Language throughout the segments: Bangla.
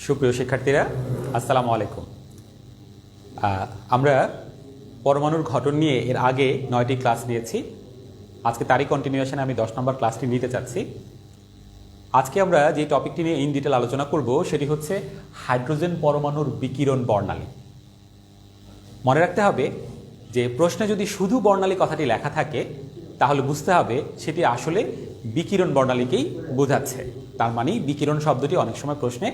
সুপ্রিয় শিক্ষার্থীরা, আসসালামু আলাইকুম। আমরা পরমাণুর গঠন নিয়ে এর আগে 9টি ক্লাস নিয়েছি। আজকে তারই কন্টিনিউশনে আমি 10 নম্বর ক্লাসটি নিতে চাচ্ছি। আজকে আমরা যে টপিকটি নিয়ে ইন ডিটেল আলোচনা করব সেটি হচ্ছে হাইড্রোজেন পরমাণুর বিকিরণ বর্ণালী। মনে রাখতে হবে যে প্রশ্নে যদি শুধু বর্ণালী কথাটি লেখা থাকে তাহলে বুঝতে হবে সেটি আসলে বিকিরণ বর্ণালীকেই বোঝাচ্ছে। তার মানে বিকিরণ শব্দটি অনেক সময় প্রশ্নে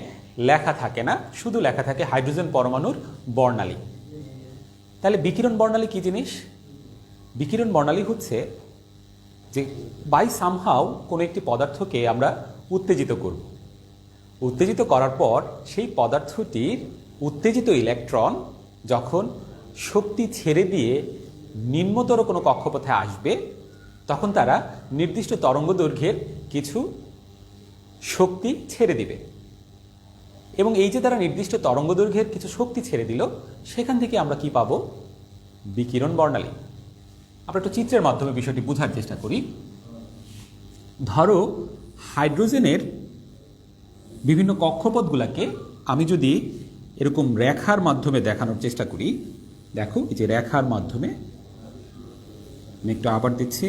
লেখা থাকে না, শুধু লেখা থাকে হাইড্রোজেন পরমাণুর বর্ণালী। তাহলে বিকিরণ বর্ণালী কী জিনিস? বিকিরণ বর্ণালী হচ্ছে যে বাই সামহাও কোনো একটি পদার্থকে আমরা উত্তেজিত করব। উত্তেজিত করার পর সেই পদার্থটির উত্তেজিত ইলেকট্রন যখন শক্তি ছেড়ে দিয়ে নিম্নতর কোনো কক্ষপথে আসবে তখন তারা নির্দিষ্ট তরঙ্গ দৈর্ঘ্যের কিছু শক্তি ছেড়ে দিবে, এবং এই যে তারা নির্দিষ্ট তরঙ্গ দৈর্ঘ্যের কিছু শক্তি ছেড়ে দিল সেখান থেকে আমরা কি পাবো? বিকিরণ বর্ণালী। আমরা একটু চিত্রের মাধ্যমে বিষয়টি বোঝার চেষ্টা করি। ধরো হাইড্রোজেনের বিভিন্ন কক্ষপথগুলোকে আমি যদি এরকম রেখার মাধ্যমে দেখানোর চেষ্টা করি, দেখো এই যে রেখার মাধ্যমে আমি একটু আবার দিচ্ছি,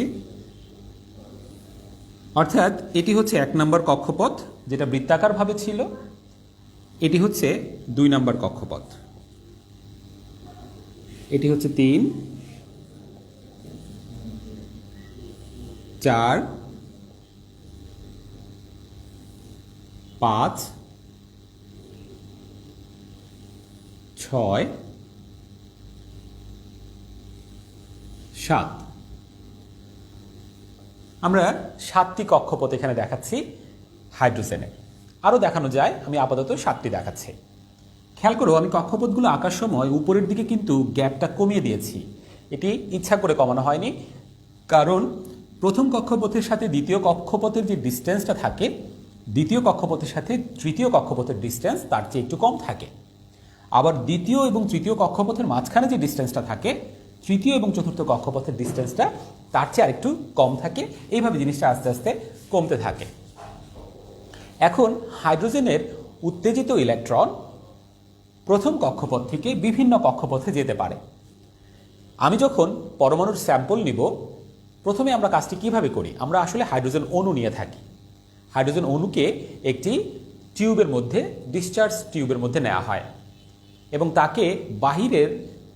অর্থাৎ এটি হচ্ছে 1 নম্বর কক্ষপথ যেটা বৃত্তাকারভাবে ছিল, এটি হচ্ছে 2 নম্বর কক্ষপথ, এটি হচ্ছে 3, 4, 5, 6, 7। আমরা 7টি কক্ষপথ এখানে দেখাচ্ছি হাইড্রোজেনের। আরও দেখানো যায়, আমি আপাতত 7টি দেখাচ্ছি। খেয়াল করো, আমি কক্ষপথগুলো আঁকার সময় উপরের দিকে কিন্তু গ্যাপটা কমিয়ে দিয়েছি। এটি ইচ্ছা করে কমানো হয়নি, কারণ প্রথম কক্ষপথের সাথে দ্বিতীয় কক্ষপথের যে ডিস্টেন্সটা থাকে, দ্বিতীয় কক্ষপথের সাথে তৃতীয় কক্ষপথের ডিস্টেন্স তার চেয়ে একটু কম থাকে। আবার দ্বিতীয় এবং তৃতীয় কক্ষপথের মাঝখানে যে ডিস্টেন্সটা থাকে, তৃতীয় এবং চতুর্থ কক্ষপথের ডিস্টেন্সটা তার চেয়ে আরেকটু কম থাকে। এইভাবে জিনিসটা আস্তে আস্তে কমতে থাকে। এখন হাইড্রোজেনের উত্তেজিত ইলেকট্রন প্রথম কক্ষপথ থেকে বিভিন্ন কক্ষপথে যেতে পারে। আমি যখন পরমাণুর স্যাম্পল নিব, প্রথমে আমরা কাজটি কিভাবে করি? আমরা আসলে হাইড্রোজেন অণু নিয়ে থাকি। হাইড্রোজেন অণুকে একটি টিউবের মধ্যে, ডিসচার্জ টিউবের মধ্যে নেওয়া হয় এবং তাকে বাহিরের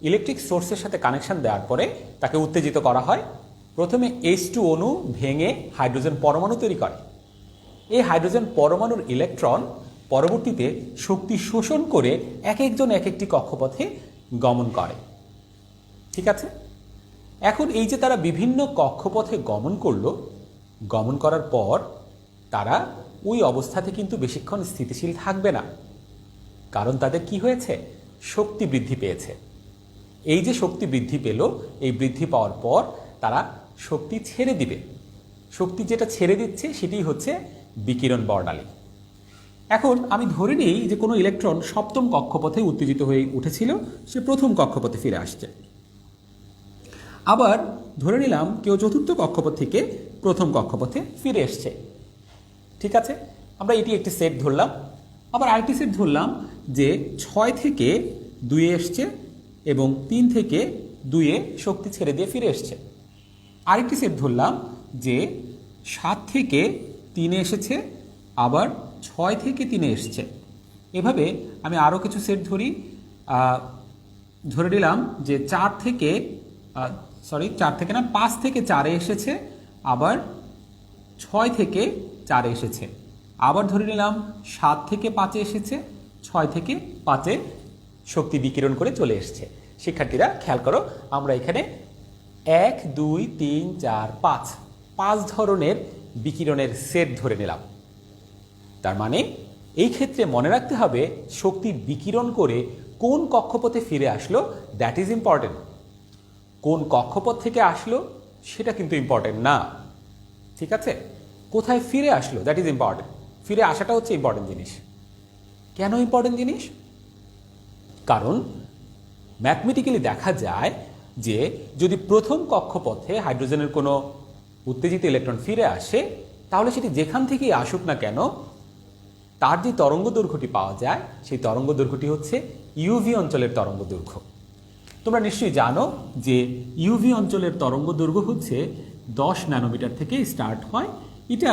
ইলেকট্রিক সোর্সের সাথে কানেকশন দেওয়ার পরে তাকে উত্তেজিত করা হয়। প্রথমে H2 অণু ভেঙে হাইড্রোজেন পরমাণু তৈরি করে। এই হাইড্রোজেন পরমাণুর ইলেকট্রন পরবর্তীতে শক্তি শোষণ করে এক একজন এক একটি কক্ষপথে গমন করে। ঠিক আছে? এখন এই যে তারা বিভিন্ন কক্ষপথে গমন করলো, গমন করার পর তারা ওই অবস্থাতে কিন্তু বেশিক্ষণ স্থিতিশীল থাকবে না, কারণ তাদের কি হয়েছে? শক্তি বৃদ্ধি পেয়েছে। এই যে শক্তি বৃদ্ধি পেল, এই বৃদ্ধি পাওয়ার পর তারা শক্তি ছেড়ে দিবে। শক্তি যেটা ছেড়ে দিচ্ছে সেটি হচ্ছে বিকিরণ বর্ণালী। এখন আমি ধরে নিই যে কোনো ইলেকট্রন সপ্তম কক্ষপথে উত্তেজিত হয়ে উঠেছিল, সে প্রথম কক্ষপথে ফিরে আসছে। আবার ধরে নিলাম কেউ চতুর্থ কক্ষপথ থেকে প্রথম কক্ষপথে ফিরে এসছে। ঠিক আছে, আমরা এটি একটি সেট ধরলাম। আবার আরেকটি সেট ধরলাম যে 6 থেকে 2-এ এসছে এবং 3 থেকে 2-এ শক্তি ছেড়ে দিয়ে ফিরে এসছে। আরেকটি সেট ধরলাম যে 7 থেকে 3-এ এসেছে, আবার 6 থেকে 3-এ এসছে। এভাবে আমি আরও কিছু সেট ধরি। ধরে নিলাম যে 5 থেকে 4-এ এসেছে, আবার 6 থেকে 4-এ এসেছে। আবার ধরে নিলাম 7 থেকে 5-এ এসেছে, 6 থেকে 5-এ শক্তি বিকিরণ করে চলে এসছে। শিক্ষার্থীরা খেয়াল করো, আমরা এখানে 1, 2, 3, 4, 5 ধরনের বিকিরণের সেট ধরে নিলাম। তার মানে এই ক্ষেত্রে মনে রাখতে হবে শক্তি বিকিরণ করে কোন কক্ষপথে ফিরে আসলো, দ্যাট ইজ ইম্পর্টেন্ট। কোন কক্ষপথ থেকে আসলো সেটা কিন্তু ইম্পর্টেন্ট না। ঠিক আছে, কোথায় ফিরে আসলো দ্যাট ইজ ইম্পর্টেন্ট। ফিরে আসাটা হচ্ছে ইম্পর্টেন্ট জিনিস। কেন ইম্পর্টেন্ট জিনিস? কারণ ম্যাথমেটিক্যালি দেখা যায় যে যদি প্রথম কক্ষপথে হাইড্রোজেনের কোনো উত্তেজিত ইলেকট্রন ফিরে আসে, তাহলে সেটি যেখান থেকেই আসুক না কেন তার যে তরঙ্গ দৈর্ঘ্যটি পাওয়া যায় সেই তরঙ্গ দৈর্ঘ্যটি হচ্ছে ইউভি অঞ্চলের তরঙ্গ দৈর্ঘ্য। তোমরা নিশ্চয়ই জানো যে ইউভি অঞ্চলের তরঙ্গ দৈর্ঘ্য হচ্ছে 10 ন্যানোমিটার থেকে স্টার্ট হয়, এটা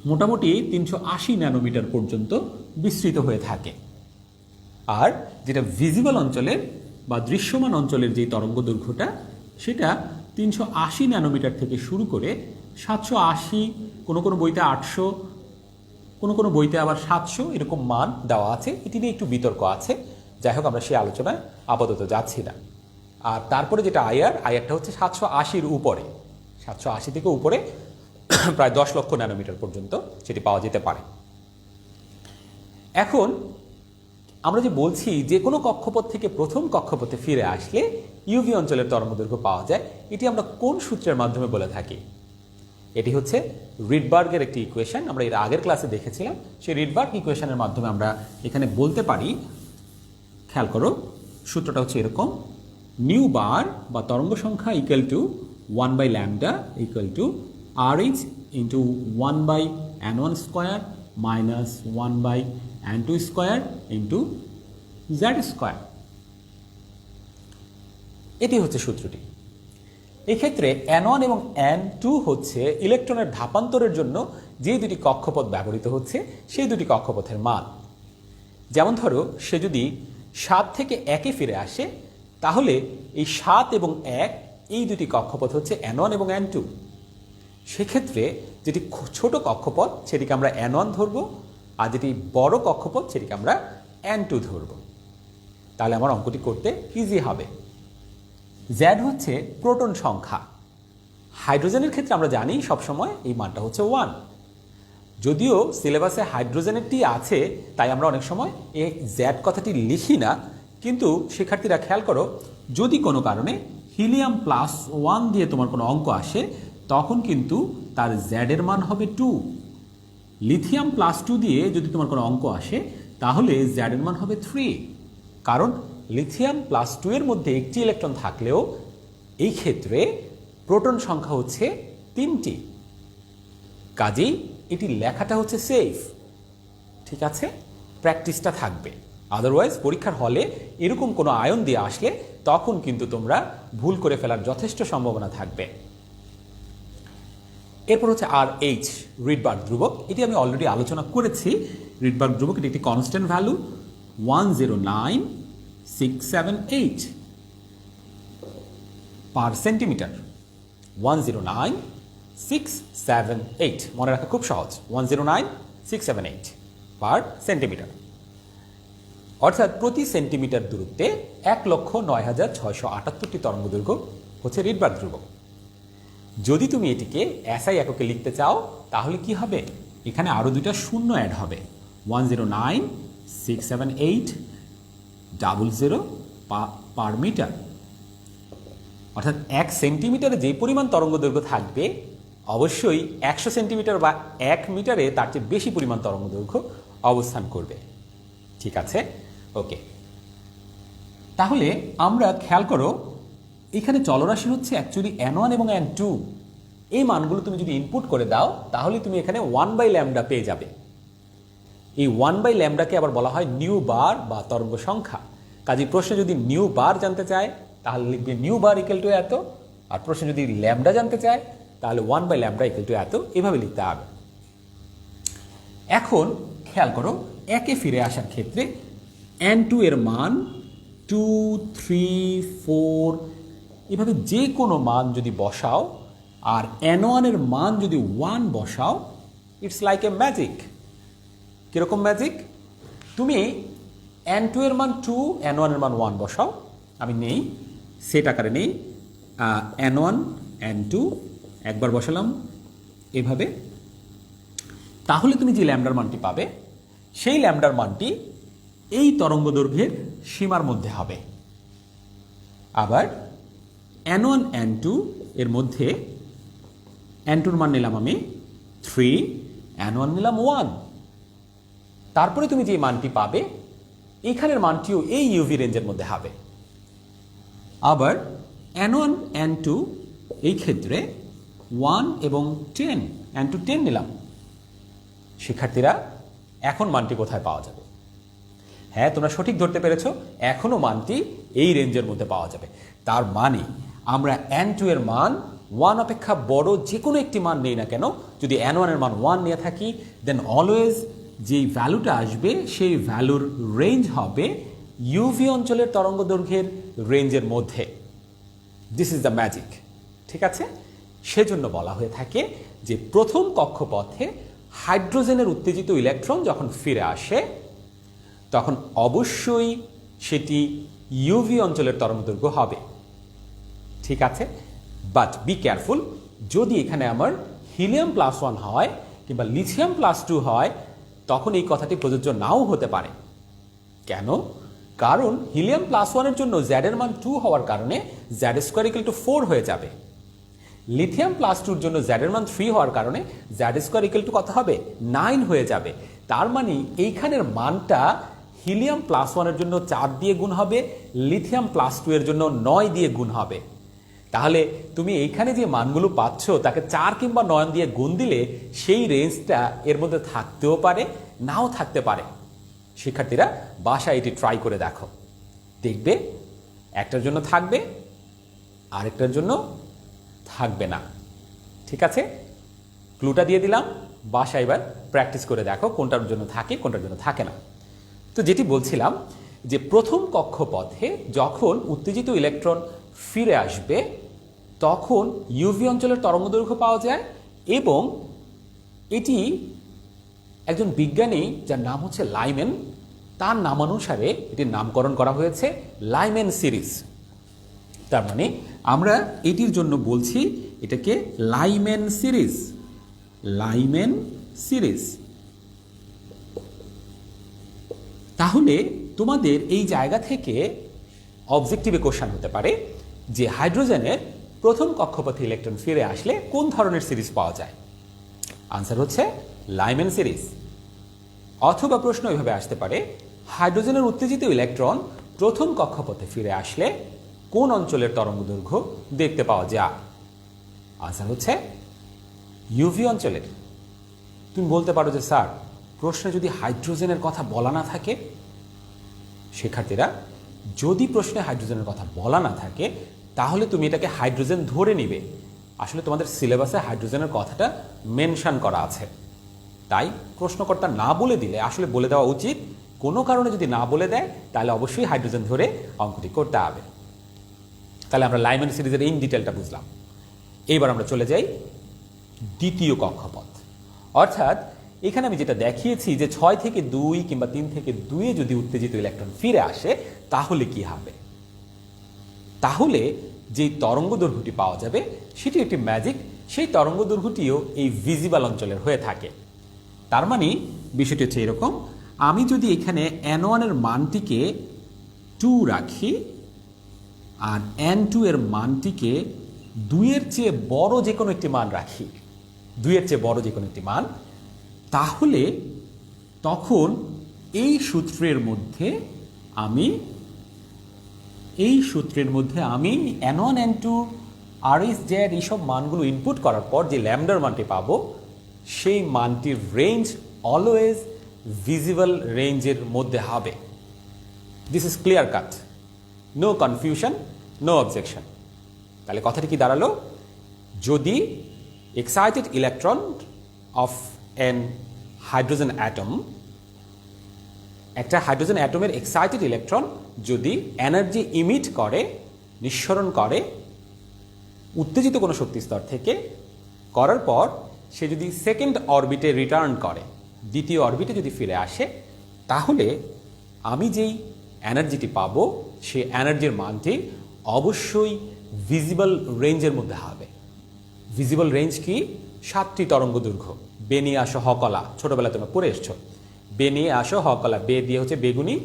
মোটামুটি 380 ন্যানোমিটার পর্যন্ত বিস্তৃত হয়ে থাকে। আর যেটা ভিজিবল অঞ্চলের বা দৃশ্যমান অঞ্চলের যে তরঙ্গ দৈর্ঘ্যটা সেটা 380 ন্যানোমিটার থেকে শুরু করে 780, কোনো কোনো বইতে 800, কোনো কোনো বইতে আবার 700 এরকম মান দেওয়া আছে। এটি নিয়ে একটু বিতর্ক আছে, যাই হোক আমরা সেই আলোচনায় আপাতত যাচ্ছি না। আর তারপরে যেটা আইআরটা হচ্ছে 780-র উপরে, 780 থেকে উপরে প্রায় 10 লক্ষ ন্যানোমিটার পর্যন্ত সেটি পাওয়া যেতে পারে। এখন আমরা যে বলছি যে কোনো কক্ষপথ থেকে প্রথম কক্ষপথে ফিরে আসলে ইউভি অঞ্চলের তরঙ্গদৈর্ঘ্য পাওয়া যায়, এটি আমরা কোন সূত্রের মাধ্যমে বলে থাকি? এটি হচ্ছে রিডবার্গের একটি ইকুয়েশন, আমরা এর আগের ক্লাসে দেখেছিলাম। সেই রিডবার্গ ইকুয়েশনের মাধ্যমে আমরা এখানে বলতে পারি, খেয়াল করো সূত্রটা হচ্ছে এরকম, নিউ বার বা তরঙ্গ সংখ্যা equal to 1/λ equal to RH into 1/n1 square minus 1/n2 square into z square. এটি হচ্ছে সূত্রটি। এক্ষেত্রে n1 এবং n2 হচ্ছে ইলেকট্রনের ধাপান্তরের জন্য যে দুটি কক্ষপথ ব্যবহৃত হচ্ছে সেই দুটি কক্ষপথের মান। যেমন ধরো সে যদি 7 থেকে 1-এ ফিরে আসে, তাহলে এই 7 এবং 1 এই দুটি কক্ষপথ হচ্ছে n1 এবং n2। সেক্ষেত্রে যেটি ছোট কক্ষপথ সেটিকে আমরা n1 ধরব, আর যেটি বড় কক্ষপথ সেটিকে আমরা n2 ধরব। তাহলে আমার অঙ্কটি করতে ইজি হবে। z হচ্ছে প্রোটন সংখ্যা। হাইড্রোজেনের ক্ষেত্রে আমরা জানি সবসময় এই মানটা হচ্ছে 1। যদিও সিলেবাসে হাইড্রোজেনেরটি আছে, তাই আমরা অনেক সময় এই z কথাটি লিখি না, কিন্তু শিক্ষার্থীরা খেয়াল করো, যদি কোনো কারণে হিলিয়াম +1 দিয়ে তোমার কোনো অঙ্ক আসে, তখন কিন্তু তার z এর মান হবে 2। লিথিয়াম +2 দিয়ে যদি তোমার কোনো অঙ্ক আসে, তাহলে z এর মান হবে 3। কারণ লিথিয়াম +2 এর মধ্যে একটি ইলেকট্রন থাকলেও এই ক্ষেত্রে প্রোটন সংখ্যা হচ্ছে 3টি। কাজেই এটি লেখাটা হচ্ছে সেফ, ঠিক আছে? প্র্যাকটিসটা থাকবে, আদারওয়াইজ পরীক্ষার হলে এরকম কোনো আয়ন দিয়ে আসলে তখন কিন্তু তোমরা ভুল করে ফেলার যথেষ্ট সম্ভাবনা থাকবে। এরপর হচ্ছে RH, রিডবার্গ ধ্রুবক। এটি আমি অলরেডি আলোচনা করেছি। রিডবার্গ ধ্রুবক এটি একটি কনস্ট্যান্ট ভ্যালু 109,678 পার সেন্টিমিটার। 109,678, মনে রাখা খুব সহজ, 109,678 পার সেন্টিমিটার। অর্থাৎ প্রতি সেন্টিমিটার দূরত্বে 1,09,678টি তরঙ্গ দৈর্ঘ্য হচ্ছে রিডবার্গ ধ্রুবক। যদি তুমি এটিকে SI এককে লিখতে চাও তাহলে কি হবে? এখানে আরও দুইটা শূন্য অ্যাড হবে, 109,678,00 পার মিটার। অর্থাৎ 1 সেন্টিমিটারে যে পরিমাণ তরঙ্গ দৈর্ঘ্য থাকবে, অবশ্যই 100 সেন্টিমিটার বা 1 মিটারে তার চেয়ে বেশি পরিমাণ তরঙ্গ দৈর্ঘ্য অবস্থান করবে। ঠিক আছে, ওকে। তাহলে আমরা খেয়াল করো, এখানে চলরাশি হচ্ছে অ্যাকচুয়ালি n1 এবং n2। এই মানগুলো তুমি যদি ইনপুট করে দাও তাহলে তুমি এখানে 1/λ পেয়ে যাবে। এই 1/λকে আবার বলা হয় নিউ বার বা তরঙ্গ সংখ্যা। কাজে প্রশ্নে যদি নিউ বার জানতে চায় তাহলে লিখবে নিউ বার ইকুয়াল টু এত, আর প্রশ্নে যদি ল্যামডা জানতে চায় তাহলে 1/λ ইকুয়াল টু এত, এভাবে লিখতে হবে। এখন খেয়াল করো, একে ফিরে আসার ক্ষেত্রে n2 এর মান 2, 3, 4 এভাবে যে কোনো মান যদি বসাও, আর n1 এর মান যদি 1 বসাও, ইটস লাইক এ ম্যাজিক। কীরকম ম্যাজিক? তুমি n2 এর মান 2, n1 এর মান 1 বসাও, আমি নেই সেট আকারে নেই, n1 n2 একবার বসালাম এভাবে, তাহলে তুমি যে ল্যামডার মানটি পাবে সেই ল্যামডার মানটি এই তরঙ্গ দৈর্ঘ্যের সীমার মধ্যে হবে। আবার n1 n2 এর মধ্যে n2 এর মান নিলাম আমি 3, n1 নিলাম 1, তারপরে তুমি যে মানটি পাবে এখানের মানটিও এই ইউভি রেঞ্জের মধ্যে হবে। আবার n1 n2 এই ক্ষেত্রে 1 এবং 10, n2 10 নিলাম। শিক্ষার্থীরা এখন মানটি কোথায় পাওয়া যাবে? হ্যাঁ, তোমরা সঠিক ধরতে পেরেছো, এখনো মানটি এই রেঞ্জের মধ্যে পাওয়া যাবে। তার মানে আমরা n2 এর মান 1 অপেক্ষা বড় যে কোনো একটি মান নেই না কেন, যদি n1 এর মান 1 নিয়ে থাকি, দেন অলওয়েজ যেই ভ্যালুটা আসবে সেই ভ্যালুর রেঞ্জ হবে ইউভি অঞ্চলের তরঙ্গ দৈর্ঘ্যের রেঞ্জের মধ্যে। This is the magic. ঠিক আছে, সেজন্য বলা হয়ে থাকে যে প্রথম কক্ষপথে হাইড্রোজেনের উত্তেজিত ইলেকট্রন যখন ফিরে আসে তখন অবশ্যই সেটি ইউভি অঞ্চলের তরঙ্গদৈর্ঘ্য হবে। ঠিক আছে, বাট বি কেয়ারফুল, যদি এখানে আমার হিলিয়াম +1 হয় কিংবা লিথিয়াম +2 হয় তখন এই কথাটি প্রযোজ্য নাও হতে পারে। কেন? কারণ হিলিয়াম +1 এর জন্য Z এর মান 2 হওয়ার কারণে Z² 4 হয়ে যাবে। লিথিয়াম +2 এর জন্য Z এর মান 3 হওয়ার কারণে Z² কত হবে? 9 হয়ে যাবে। তার মানে এইখানের মানটা হিলিয়াম +1 এর জন্য 4 দিয়ে গুণ হবে, লিথিয়াম +2 এর জন্য 9 দিয়ে গুণ হবে। তাহলে তুমি এইখানে যে মানগুলো পাচ্ছ তাকে 4 কিংবা 9 দিয়ে গুণ দিলে সেই রেঞ্জটা এর মধ্যে থাকতেও পারে, নাও থাকতে পারে। শিক্ষার্থীরা বাসায় এটি ট্রাই করে দেখো, দেখবে একটার জন্য থাকবে, আরেকটার জন্য থাকবে না। ঠিক আছে, ক্লুটা দিয়ে দিলাম, বাসায় এবার প্র্যাকটিস করে দেখো কোনটার জন্য থাকে কোনটার জন্য থাকে না। তো যেটি বলছিলাম যে প্রথম কক্ষপথে যখন উত্তেজিত ইলেকট্রন ফিরে আসবে তখন ইউভি অঞ্চলের তরঙ্গদৈর্ঘ্য পাওয়া যায়, এবং এটি একজন বিজ্ঞানী যার নাম হচ্ছে লাইম্যান, তার নামানুসারে এটির নামকরণ করা হয়েছে লাইম্যান সিরিজ। তার মানে আমরা এটির জন্য বলছি এটাকে লাইম্যান সিরিজ। Lyman series. তাহলে তোমাদের এই জায়গা থেকে অবজেক্টিভে কোশ্চেন হতে পারে যে হাইড্রোজেনের প্রথম কক্ষপথে ইলেকট্রন ফিরে আসলে কোন ধরনের সিরিজ পাওয়া যায়? আনসার হচ্ছে লাইম্যান সিরিজ। অথবা প্রশ্ন এভাবে আসতে পারে, হাইড্রোজেনের উত্তেজিত ইলেকট্রন প্রথম কক্ষপথে ফিরে আসলে কোন অঞ্চলের তরঙ্গদৈর্ঘ্য দেখতে পাওয়া যায়? আনসার হচ্ছে ইউভি অঞ্চলের। তুমি বলতে পারো যে স্যার, প্রশ্নে যদি হাইড্রোজেনের কথা বলা না থাকে। শিক্ষার্থীরা, যদি প্রশ্নে হাইড্রোজেনের কথা বলা না থাকে তাহলে তুমি এটাকে হাইড্রোজেন ধরে নিবে। আসলে তোমাদের সিলেবাসে হাইড্রোজেনের কথাটা মেনশন করা আছে, তাই প্রশ্নকর্তা না বলে দিলে আসলে বলে দেওয়া উচিত। কোনো কারণে যদি না বলে দেয় তাহলে অবশ্যই হাইড্রোজেন ধরে অঙ্কটি করতে হবে। তাহলে আমরা লাইম্যান সিরিজের ইন ডিটেলটা বুঝলাম। এইবার আমরা চলে যাই দ্বিতীয় কক্ষপথ। অর্থাৎ এখানে আমি যেটা দেখিয়েছি যে 6 থেকে 2 কিংবা 3 থেকে 2 যদি উত্তেজিত ইলেকট্রন ফিরে আসে তাহলে কি হবে? তাহলে যেই তরঙ্গ দৈর্ঘ্যটি পাওয়া যাবে সেটি একটি ম্যাজিক। সেই তরঙ্গ দৈর্ঘ্যটিও এই ভিজিবল অঞ্চলের হয়ে থাকে। তার মানে বিষয়টি হচ্ছে এরকম, আমি যদি এখানে n1 এর মানটিকে 2 রাখি আর n2 এর মানটিকে 2 এর চেয়ে বড় যে কোনো একটি মান রাখি, 2 এর চেয়ে বড় যে কোনো একটি মান, তাহলে তখন এই সূত্রের মধ্যে আমি n1 n2 RS Z এইসব মানগুলো ইনপুট করার পর যে ল্যামডার মানটি পাবো সেই মানটির রেঞ্জ অলওয়েজ ভিজিবল রেঞ্জের মধ্যে হবে। This is clear cut, no confusion, no objection. তাহলে কথাটি কি দাঁড়ালো? যদি excited electron of an hydrogen atom, একটা হাইড্রোজেন অ্যাটমের এক্সাইটেড ইলেকট্রন যদি এনার্জি ইমিট করে, নিঃসরণ করে উত্তেজিত কোনো শক্তি স্তর থেকে, করার পর সে যদি সেকেন্ড অরবিটে রিটার্ন করে, দ্বিতীয় অরবিটে যদি ফিরে আসে, তাহলে আমি যেই এনার্জিটি পাবো সেই এনার্জির মানটি অবশ্যই ভিজিবল রেঞ্জের মধ্যে হবে। ভিজিবল রেঞ্জ কি? 7টি তরঙ্গ দৈর্ঘ্য। বে নিয়ে আসো হকলা, ছোটবেলায় তোমরা পড়ে এসছো। বে নিয়ে আসো হকলা, বে দিয়ে হচ্ছে বেগুনি,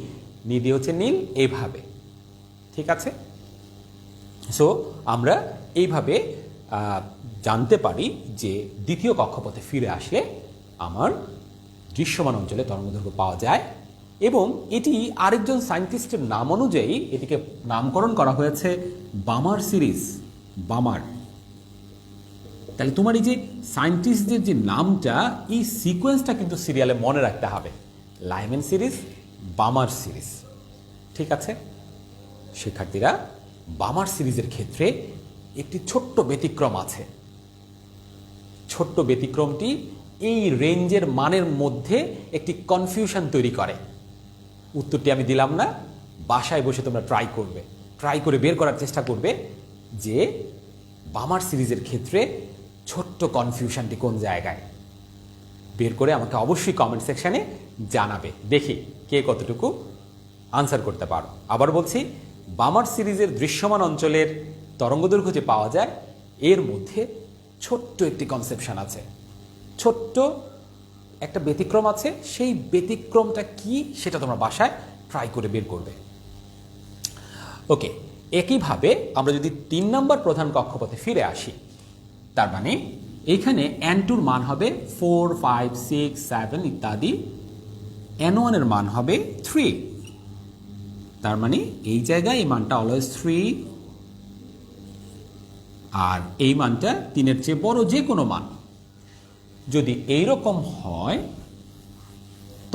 নি দিয়ে হচ্ছে নীল, এইভাবে। ঠিক আছে, সো আমরা এইভাবে জানতে পারি যে দ্বিতীয় কক্ষপথে ফিরে আসলে আমার দৃশ্যমান অঞ্চলে তরঙ্গদৈর্ঘ্য পাওয়া যায়। এবং এটি আরেকজন সায়েন্টিস্টের নাম অনুযায়ী এটিকে নামকরণ করা হয়েছে বামার সিরিজ। বামার। তাহলে তোমার এই যে সায়েন্টিস্টদের যে নামটা, এই সিকোয়েন্সটা কিন্তু সিরিয়ালে মনে রাখতে হবে। Lyman series, Balmer series. ঠিক আছে শিক্ষার্থীরা, বামার সিরিজের ক্ষেত্রে একটি ছোট্ট ব্যতিক্রম আছে। ছোট্ট ব্যতিক্রমটি এই রেঞ্জের মানের মধ্যে একটি কনফিউশন তৈরি করে। উত্তরটি আমি দিলাম না, বাসায় বসে তোমরা ট্রাই করে বের করার চেষ্টা করবে যে বামার সিরিজের ক্ষেত্রে ছোট্ট কনফিউশনটি কোন জায়গায়। বের করে আমাকে অবশ্যই কমেন্ট সেকশানে জানাবে, দেখি কে কতটুকু আনসার করতে পারো। আবার বলছি, বামার সিরিজের দৃশ্যমান অঞ্চলের তরঙ্গদৈর্ঘ্য যে পাওয়া যায় এর মধ্যে ছোট্ট একটি কনসেপশন আছে, ছোট্ট একটা ব্যতিক্রম আছে। সেই ব্যতিক্রমটা কি সেটা তোমরা বাসায় ট্রাই করে বের করবে। ওকে, একইভাবে আমরা যদি 3 নম্বর প্রধান কক্ষপথে ফিরে আসি, তার মানে এইখানে N2 মান হবে 4, 5, 6, 7 ইত্যাদি, N1 এর মান হবে 3। তার মানে এই জায়গায় এই মানটা অলওয়েজ 3, আর এই মানটা 3-এর চেয়ে বড় যে কোনো মান। যদি এইরকম হয়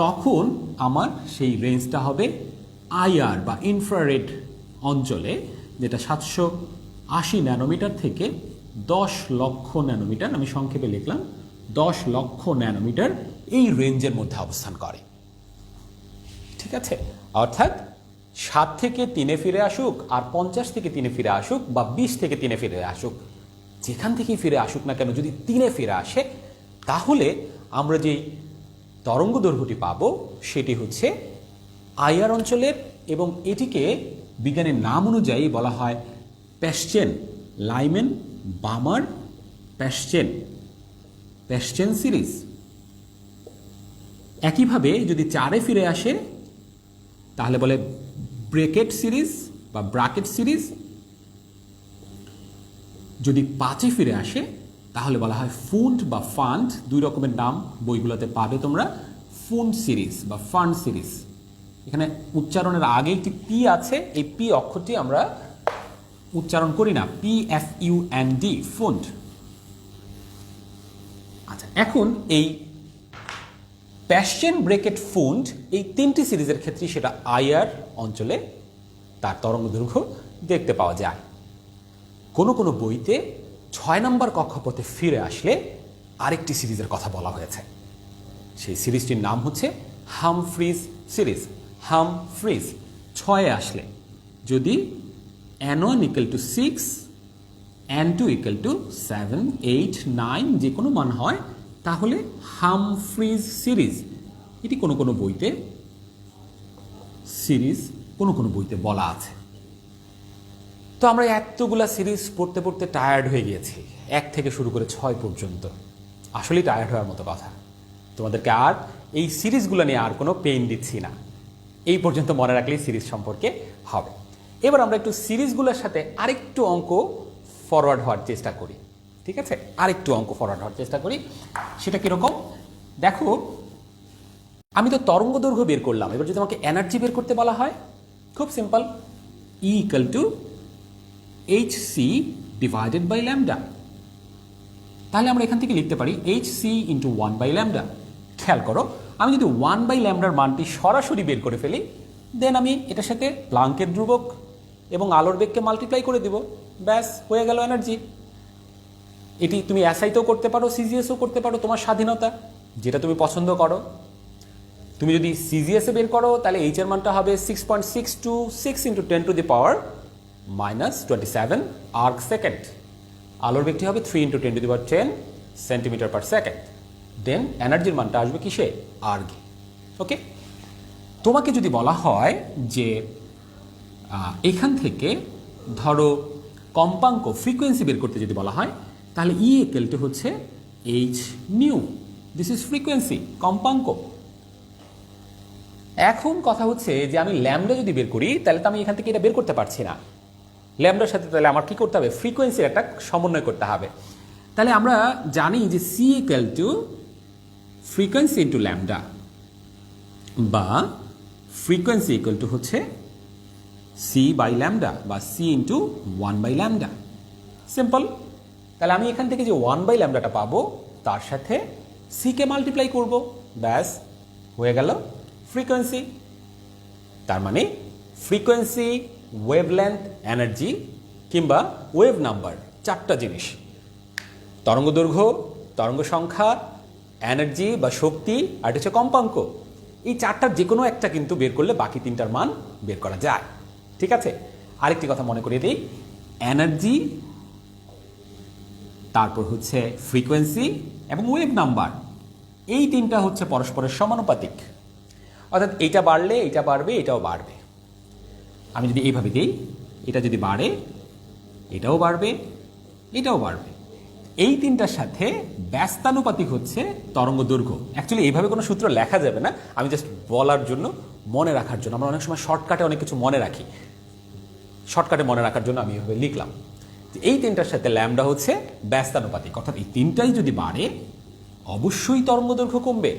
তখন আমার সেই রেঞ্জটা হবে IR বা ইনফ্রারেড অঞ্চলে, যেটা 780 ন্যানোমিটার থেকে 10 লক্ষ ন্যানোমিটার, আমি সংক্ষেপে লিখলাম 10 লক্ষ ন্যানোমিটার, এই রেঞ্জের মধ্যে অবস্থান করে। ঠিক আছে, অর্থাৎ 7 থেকে 3-এ ফিরে আসুক আর 50 থেকে 3-এ ফিরে আসুক বা 20 থেকে 3-এ ফিরে আসুক, যেখান থেকেই ফিরে আসুক না কেন, যদি 3-এ ফিরে আসে তাহলে আমরা যেই তরঙ্গ দৈর্ঘ্যটি পাবো সেটি হচ্ছে IR অঞ্চলের, এবং এটিকে বিজ্ঞানের নাম অনুযায়ী বলা হয় প্যাসচেন, লাইমেন বামার প্যাসচেন সিরিজ। একইভাবে যদি 4-এ ফিরে আসে তাহলে বলে ব্রেকেট সিরিজ বা ব্রাকেট সিরিজ। যদি 5-এ ফিরে আসে তাহলে বলা হয় ফুন্ড বা ফান্ড, 2 রকমের নাম বইগুলোতে পাবে তোমরা, ফুন্ড সিরিজ বা ফান্ড সিরিজ। এখানে উচ্চারণের আগে একটি পি আছে, এই পি অক্ষরটি আমরা উচ্চারণ করি না, PFUND, ফুন্ড। আচ্ছা, এখন এই প্যাসচেন, ব্রেকেট, ফুন্ড এই 3টি সিরিজের ক্ষেত্রে সেটা IR অঞ্চলে তার তরঙ্গ দৈর্ঘ্য দেখতে পাওয়া যায়। কোনো কোনো বইতে 6 নম্বর কক্ষপথে ফিরে আসলে আরেকটি সিরিজের কথা বলা হয়েছে। সেই সিরিজটির নাম হচ্ছে হামফ্রিজ সিরিজ। হামফ্রিজ 6-এ আসলে যদি N1 = 6, N2 = 7, 8, 9 যে কোনো মান হয় তাহলে হামফ্রিজ সিরিজ, এটি কোনো কোনো বইতে সিরিজ, কোনো কোনো বইতে বলা আছে। তো আমরা এতগুলা সিরিজ পড়তে পড়তে টায়ার্ড হয়ে গিয়েছি, 1 থেকে শুরু করে 6 পর্যন্ত। আসলেই টায়ার্ড হওয়ার মতো কথা। তোমাদেরকে আর এই সিরিজগুলো নিয়ে আর কোনো পেইন দিচ্ছি না, এই পর্যন্ত মনে রাখলেই সিরিজ সম্পর্কে হবে। এবার আমরা একটু সিরিজগুলোর সাথে আরেকটু অঙ্ক ফরওয়ার্ড হওয়ার চেষ্টা করি। ঠিক আছে, আরেকটু অঙ্ক ফরওয়ার্ড হওয়ার চেষ্টা করি। সেটা কীরকম দেখো, আমি তো তরঙ্গ দৈর্ঘ্য বের করলাম, এবার যদি আমাকে এনার্জি বের করতে বলা হয়, খুব সিম্পল, E = hc / λ। তাহলে আমরা এখান থেকে লিখতে পারি hc × 1/λ। খেয়াল করো, আমি যদি 1/λ মানটি সরাসরি বের করে ফেলি, দেন আমি এটার সাথে প্লাঙ্কের ধ্রুবক এবং আলোর বেগকে মাল্টিপ্লাই করে দিব, ব্যাস হয়ে গেল এনার্জি। এটি তুমি এসআইতেও করতে পারো, সিজিএসও করতে পারো, তোমার স্বাধীনতা, যেটা তুমি পছন্দ করো। তুমি যদি সিজিএসে বের করো তাহলে এইচ এর মানটা হবে 6.626 × 10⁻⁻27 আর্ক সেকেন্ড। আলোর বেগটি হবে 3 × 10⁻10 সেন্টিমিটার/সেকেন্ড। দেন এনার্জির মানটা আসবে কিসে? আর্গে। ওকে, তোমাকে যদি বলা হয় যে এখান থেকে ধরো কম্পাঙ্ক ফ্রিকোয়েন্সি বের করতে যদি বলা হয়, তাহলে E = হচ্ছে hν, দিস ইজ ফ্রিকোয়েন্সি, কম্পাঙ্ক। এখন কথা হচ্ছে যে আমি ল্যামডা যদি বের করি তাহলে তো আমি এখান থেকে এটা বের করতে পারছি না। ল্যামডার সাথে তাহলে আমার কি করতে হবে? ফ্রিকোয়েন্সির একটা সমন্বয় করতে হবে। তাহলে আমরা জানি যে C = ফ্রিকোয়েন্সি ইন্টু ল্যামডা, বা ফ্রিকোয়েন্সি হচ্ছে C/λ বা C × 1/λ। সিম্পল। তাহলে আমি এখান থেকে যে 1/λটা পাবো তার সাথে C কে মাল্টিপ্লাই করব, ব্যাস হয়ে গেল ফ্রিকোয়েন্সি। তার মানে ফ্রিকোয়েন্সি, ওয়েভলেন্থ, এনার্জি কিংবা ওয়েভ নাম্বার, চারটা জিনিস। তরঙ্গ দৈর্ঘ্য, তরঙ্গ সংখ্যা, এনার্জি বা শক্তি, আর হচ্ছে কম্পাঙ্ক। এই চারটার যে কোনো একটা কিন্তু বের করলে বাকি তিনটার মান বের করা যায়। ঠিক আছে, আরেকটি কথা মনে করিয়ে দিই, এনার্জি, তারপর হচ্ছে ফ্রিকোয়েন্সি এবং ওয়েভ নাম্বার, এই তিনটা হচ্ছে পরস্পরের সমানুপাতিক। অর্থাৎ এইটা বাড়লে এইটা বাড়বে, এটাও বাড়বে। আমি যদি এইভাবে দিই, এটা যদি বাড়ে এটাও বাড়বে, এটাও বাড়বে। এই তিনটার সাথে ব্যস্তানুপাতিক হচ্ছে তরঙ্গ দৈর্ঘ্য। অ্যাকচুয়ালি এইভাবে কোনো সূত্র লেখা যাবে না, আমি জাস্ট বলার জন্য, মনে রাখার জন্য। আমরা অনেক সময় শর্টকাটে অনেক কিছু মনে রাখি, শর্টকাটে মনে রাখার জন্য আমি এভাবে লিখলাম যে এই তিনটার সাথে ল্যামডা হচ্ছে ব্যস্তানুপাতিক। অর্থাৎ এই তিনটাই যদি বাড়ে অবশ্যই তরঙ্গ দৈর্ঘ্য কমবে।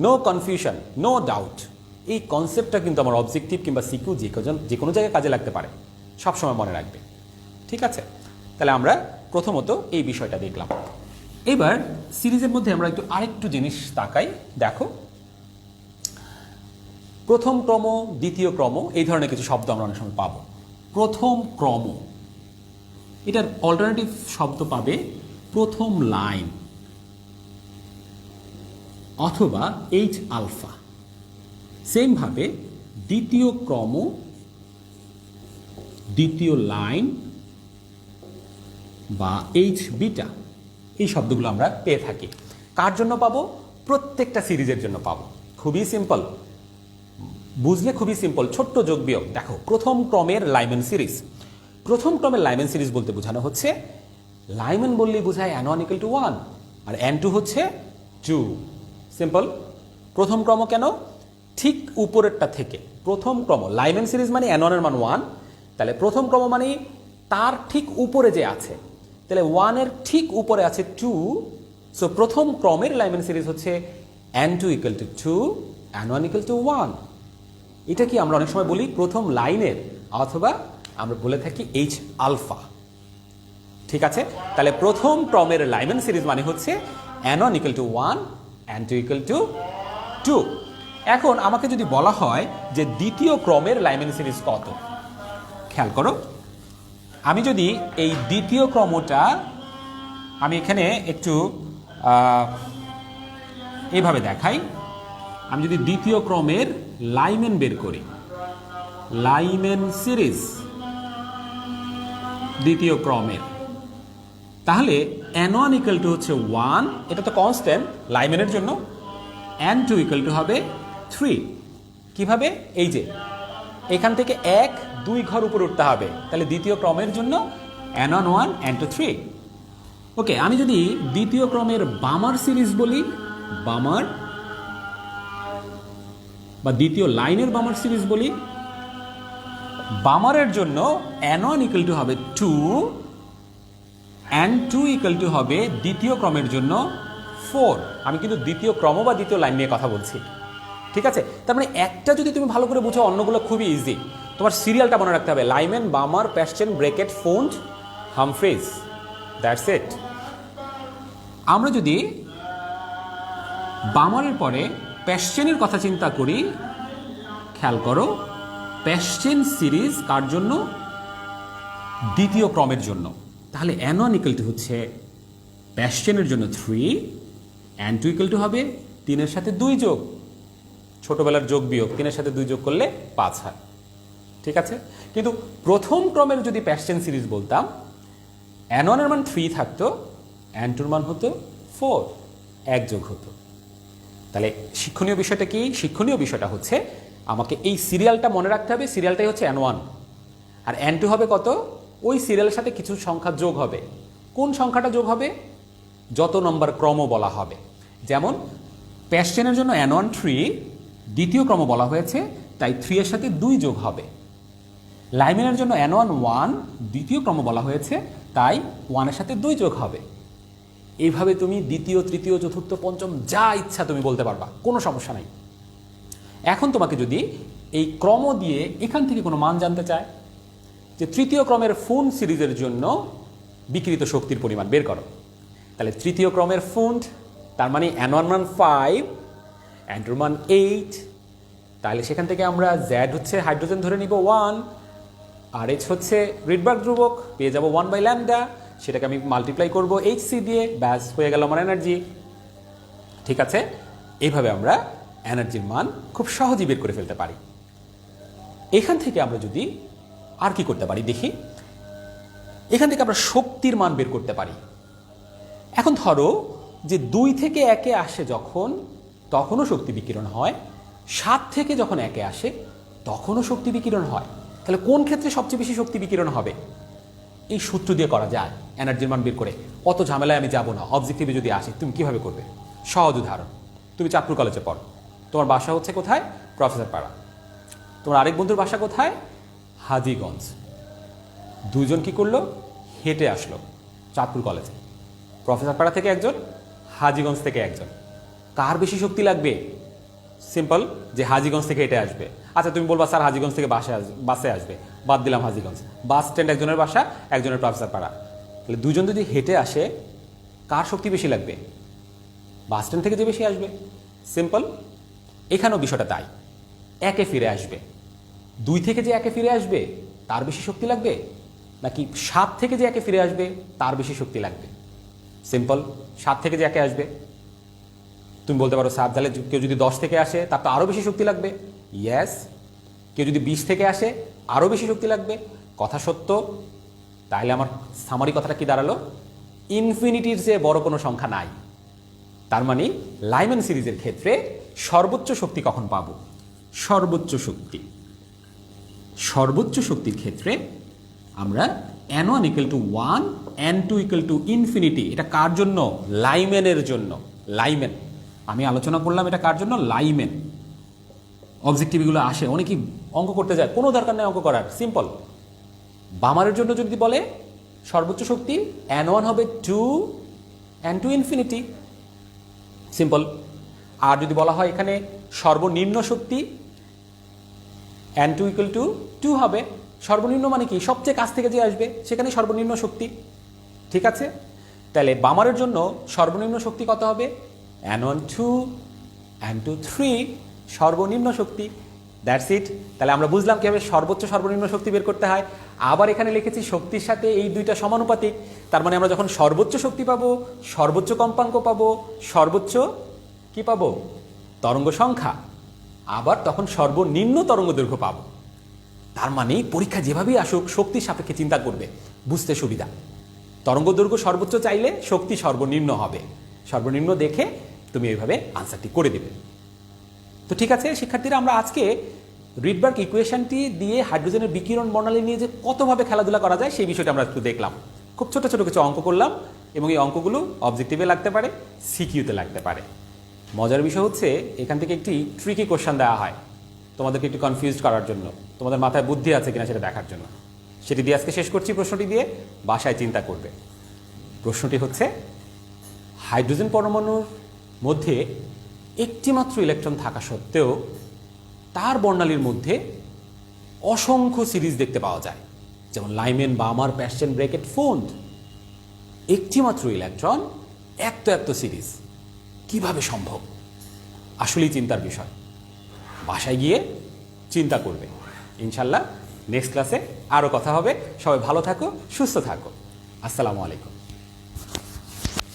No confusion, no doubt. এই কনসেপ্টটা কিন্তু আমার অবজেক্টিভ কিংবা সিকিউ যে কোনো জায়গায় কাজে লাগতে পারে, সবসময় মনে রাখবে। ঠিক আছে, তাহলে আমরা প্রথমত এই বিষয়টা দেখলাম। এবার সিরিজের মধ্যে আমরা একটু আরেকটু জিনিস তাকাই। দেখো, প্রথম ক্রম, দ্বিতীয় ক্রম, এই ধরনের কিছু শব্দ আমরা অনেক সময় পাবো। প্রথম ক্রম, এটার অল্টারনেটিভ শব্দ পাবে প্রথম লাইন অথবা এইচ আলফা। সেমভাবে দ্বিতীয় ক্রম, দ্বিতীয় লাইন বা এইচ বিটা, এই শব্দগুলো আমরা পেয়ে থাকি। কার জন্য পাবো? প্রত্যেকটা সিরিজের জন্য পাবো। খুবই সিম্পল, বুঝলে খুবই সিম্পল, ছোট্ট যোগ বিয়োগ। দেখো, প্রথম ক্রমের লাইম্যান সিরিজ। প্রথম ক্রমের লাইম্যান সিরিজ বলতে বোঝানো হচ্ছে, লাইম্যান বললেই বোঝায় n1 = 1 আর n2 হচ্ছে 2। সিম্পল। প্রথম ক্রম কেন? ঠিক উপরেরটা থেকে প্রথম ক্রম, লাইম্যান সিরিজ মানে n1 এর মান 1, তাহলে প্রথম ক্রম মানে তার ঠিক উপরে যে আছে, তাহলে 1 এর ঠিক উপরে আছে 2। সো প্রথম ক্রমের লাইম্যান সিরিজ হচ্ছে n2 = 2, n1 = 1। এটা কি আমরা অনেক সময় বলি প্রথম লাইনের, অথবা আমরা বলে থাকি এইচ আলফা। ঠিক আছে, তাহলে প্রথম ক্রমের লাইম্যান সিরিজ মানে হচ্ছে n1 = 1, n2 = 2। এখন আমাকে যদি বলা হয় যে দ্বিতীয় ক্রমের লাইম্যান সিরিজ কত, খেয়াল করো, আমি যদি এই দ্বিতীয় ক্রমটা আমি এখানে একটু এইভাবে দেখাই, আমি যদি দ্বিতীয় ক্রমের লাইম্যান বের করি, লাইম্যান সিরিজ দ্বিতীয় ক্রমের, তাহলে n1 = হচ্ছে 1, এটা তো কনস্ট্যান্ট লাইম্যানের জন্য, n2 = হবে 3। কিভাবে? এই যে এখান থেকে 1 2 ঘর উপরে উঠতে হবে, তাহলে দ্বিতীয় ক্রমের জন্য n1 1, n2 3। ওকে, আমি যদি দ্বিতীয় ক্রমের বামার সিরিজ বলি, বামার বা দ্বিতীয় লাইনের বামার সিরিজ বলি, বামারের জন্য n1 = হবে 2, n2 = হবে দ্বিতীয় ক্রমের জন্য 4। আমি কিন্তু দ্বিতীয় ক্রম বা দ্বিতীয় লাইন নিয়ে কথা বলছি। ঠিক আছে, তার মানে একটা যদি তুমি ভালো করে বুঝো, অন্যগুলো খুবই ইজি। তোমার সিরিয়ালটা মনে রাখতে হবে, Lyman, Balmer, Paschen, Brackett, Pfund, Humphreys, that's it. আমরা যদি বামারের পরে প্যাশ্চেনের কথা চিন্তা করি, খেয়াল করো, প্যাশ্চেন সিরিজ কার জন্য? দ্বিতীয় ক্রমের জন্য। তাহলে n1 = হচ্ছে প্যাশ্চেনের জন্য 3, n2 = হবে 3 সাথে 2 যোগ, ছোটবেলার যোগ বিয়োগ, 3 সাথে 2 যোগ করলে 5 হয়। ঠিক আছে, কিন্তু প্রথম ক্রমের যদি প্যাশ্চেন সিরিজ বলতাম, n1 এর মান 3 থাকতো, n2 এর মান হতো 4, 1 যোগ হতো। তাহলে শিক্ষণীয় বিষয়টা কি? শিক্ষণীয় বিষয়টা হচ্ছে আমাকে এই সিরিয়ালটা মনে রাখতে হবে। সিরিয়ালটাই হচ্ছে n1, আর n2 হবে কত? ওই সিরিয়ালের সাথে কিছু সংখ্যা যোগ হবে। কোন সংখ্যাটা যোগ হবে? যত নম্বর ক্রম বলা হবে। যেমন প্যাশ্চেনের জন্য n1 3, দ্বিতীয় ক্রম বলা হয়েছে, তাই 3 এর সাথে 2 যোগ হবে। লাইম্যানের জন্য n1 1, দ্বিতীয় ক্রম বলা হয়েছে, তাই 1 এর সাথে 2 যোগ হবে। এইভাবে তুমি দ্বিতীয়, তৃতীয়, চতুর্থ, পঞ্চম যা ইচ্ছা তুমি বলতে পারবা, কোনো সমস্যা নাই। এখন তোমাকে যদি এই ক্রম দিয়ে এখান থেকে কোনো মান জানতে চায়, যে তৃতীয় ক্রমের ফুন্ড সিরিজের জন্য বিকিরিত শক্তির পরিমাণ বের করো, তাহলে তৃতীয় ক্রমের ফুন্ড, তার মানে n1 মান 5, n2 মান 8, তাহলে সেখান থেকে আমরা জেড হচ্ছে হাইড্রোজেন ধরে নিব 1, আর এইচ হচ্ছে রিডবার্গ ধ্রুবক, পেয়ে যাব 1/λ, সেটাকে আমি মাল্টিপ্লাই করব HC দিয়ে, ব্যাস হয়ে গেল আমার এনার্জি। ঠিক আছে, এইভাবে আমরা এনার্জির মান খুব সহজেই বের করে ফেলতে পারি। এখান থেকে আমরা যদি আর কি করতে পারি দেখি, এখান থেকে আমরা শক্তির মান বের করতে পারি। এখন ধরো যে 2 থেকে 1-এ আসে যখন, তখনও শক্তি বিকিরণ হয়, 7 থেকে যখন 1-এ আসে তখনও শক্তি বিকিরণ হয়। তাহলে কোন ক্ষেত্রে সবচেয়ে বেশি শক্তি বিকিরণ হবে? এই সূত্র দিয়ে করা যায় এনার্জির মান বের করে। অত ঝামেলায় আমি যাব না, অবজেক্টিভে যদি আসে তুমি কিভাবে করবে। সহজ উদাহরণ, তুমি চাঁদপুর কলেজে পড়ো, তোমার বাসা হচ্ছে কোথায়? প্রফেসর পাড়া। তোমার আরেক বন্ধুর বাসা কোথায়? হাজীগঞ্জ। দুজন কি করলো? হেঁটে আসলো চাঁদপুর কলেজে। প্রফেসর পাড়া থেকে একজন, হাজীগঞ্জ থেকে একজন। কার বেশি শক্তি লাগবে? সিম্পল, যে হাজীগঞ্জ থেকে হেঁটে আসবে। আচ্ছা তুমি বলবা স্যার হাজীগঞ্জ থেকে বাসে আসবে, বাদ দিলাম হাজীগঞ্জ। বাস স্ট্যান্ড একজনের বাসা, একজনের প্রফেসর পাড়া। তাহলে দুজন যদি হেঁটে আসে, কার শক্তি বেশি লাগবে? বাস স্ট্যান্ড থেকে যে বেশি আসবে। সিম্পল, এখানেও বিষয়টা তাই। 1-এ ফিরে আসবে, 2 থেকে যে 1-এ ফিরে আসবে তার বেশি শক্তি লাগবে, নাকি 7 থেকে যে 1-এ ফিরে আসবে তার বেশি শক্তি লাগবে? সিম্পল, 7 থেকে যে 1-এ আসবে। তুমি বলতে পারো স্যার তাহলে কেউ যদি 10 থেকে আসে তার তো আরও বেশি শক্তি লাগবে। ইয়েস, কেউ যদি 20 থেকে আসে আরও বেশি শক্তি লাগবে। কথা সত্য। তাহলে আমার সামারি কথাটা কি দাঁড়ালো? ইনফিনিটির চেয়ে বড় কোনো সংখ্যা নাই। তার মানে লাইম্যান সিরিজের ক্ষেত্রে সর্বোচ্চ শক্তি কখন পাবো? সর্বোচ্চ শক্তির ক্ষেত্রে আমরা n1 = 1, n2 = ইনফিনিটি। এটা কার জন্য? লাইম্যানের জন্য। লাইম্যান আমি আলোচনা করলাম, এটা কার জন্য? লাইম্যান। অবজেক্টিভগুলো আসে, অনেকেই অঙ্ক করতে যায়, কোনো দরকার নেই অঙ্ক করার, সিম্পল। বামারের জন্য যদি বলে সর্বোচ্চ শক্তি n1 হবে 2, n2 ইনফিনিটি, সিম্পল। আর যদি বলা হয় এখানে সর্বনিম্ন শক্তি n2 = 2 হবে। সর্বনিম্ন মানে কি? সবচেয়ে কাছ থেকে যে আসবে সেখানে সর্বনিম্ন শক্তি। ঠিক আছে, তাহলে বামারের জন্য সর্বনিম্ন শক্তি কত হবে? n1 2, n2 3 সর্বনিম্ন শক্তি। That's it. তাহলে আমরা বুঝলাম কিভাবে সর্বোচ্চ সর্বনিম্ন শক্তি বের করতে হয়। আবার এখানে লিখেছি শক্তির সাথে এই দুইটা সমানুপাতিক। তার মানে আমরা যখন সর্বোচ্চ শক্তি পাবো, সর্বোচ্চ কম্পাঙ্ক পাবো, সর্বোচ্চ কি পাবো? তরঙ্গ সংখ্যা। আবার তখন সর্বনিম্ন তরঙ্গ দৈর্ঘ্য পাবো। তার মানে পরীক্ষা যেভাবেই আসুক শক্তির সাপেক্ষে চিন্তা করবে, বুঝতে সুবিধা। তরঙ্গ দৈর্ঘ্য সর্বোচ্চ চাইলে শক্তি সর্বনিম্ন হবে, সর্বনিম্ন দেখে তুমি এইভাবে আনসারটি করে দেবে। তো ঠিক আছে শিক্ষার্থীরা, আমরা আজকে রিডবার্গ ইকুয়েশনটি দিয়ে হাইড্রোজেনের বিকিরণ বর্ণালী নিয়ে যে কতভাবে খেলাধুলা করা যায় সেই বিষয়টা আমরা একটু দেখলাম। খুব ছোট ছোট কিছু অঙ্ক করলাম এবং এই অঙ্কগুলো অবজেক্টিভে লাগতে পারে, সিকিউতে লাগতে পারে। মজার বিষয় হচ্ছে এখান থেকে একটি ট্রিকি কোশ্চেন দেওয়া হয় তোমাদেরকে একটু কনফিউজ করার জন্য, তোমাদের মাথায় বুদ্ধি আছে কিনা সেটা দেখার জন্য। সেটি দিয়ে আজকে শেষ করছি। প্রশ্নটি দিয়ে বাসায় চিন্তা করবে। প্রশ্নটি হচ্ছে, হাইড্রোজেন পরমাণুর মধ্যে একটি মাত্র ইলেকট্রন থাকা সত্ত্বেও তার বর্ণালীর মধ্যে অসংখ্য সিরিজ দেখতে পাওয়া যায়, যেমন লাইমেন, বামার, প্যাশ্চেন, ব্রেকেট, ফোন্ড। একটি মাত্র ইলেকট্রন, এত সিরিজ কিভাবে সম্ভব? আসলেই চিন্তার বিষয়। বাসায় গিয়ে চিন্তা করবে। ইনশাল্লাহ নেক্সট ক্লাসে আরও কথা হবে। সবাই ভালো থাকো, সুস্থ থাকো। আসসালামু আলাইকুম।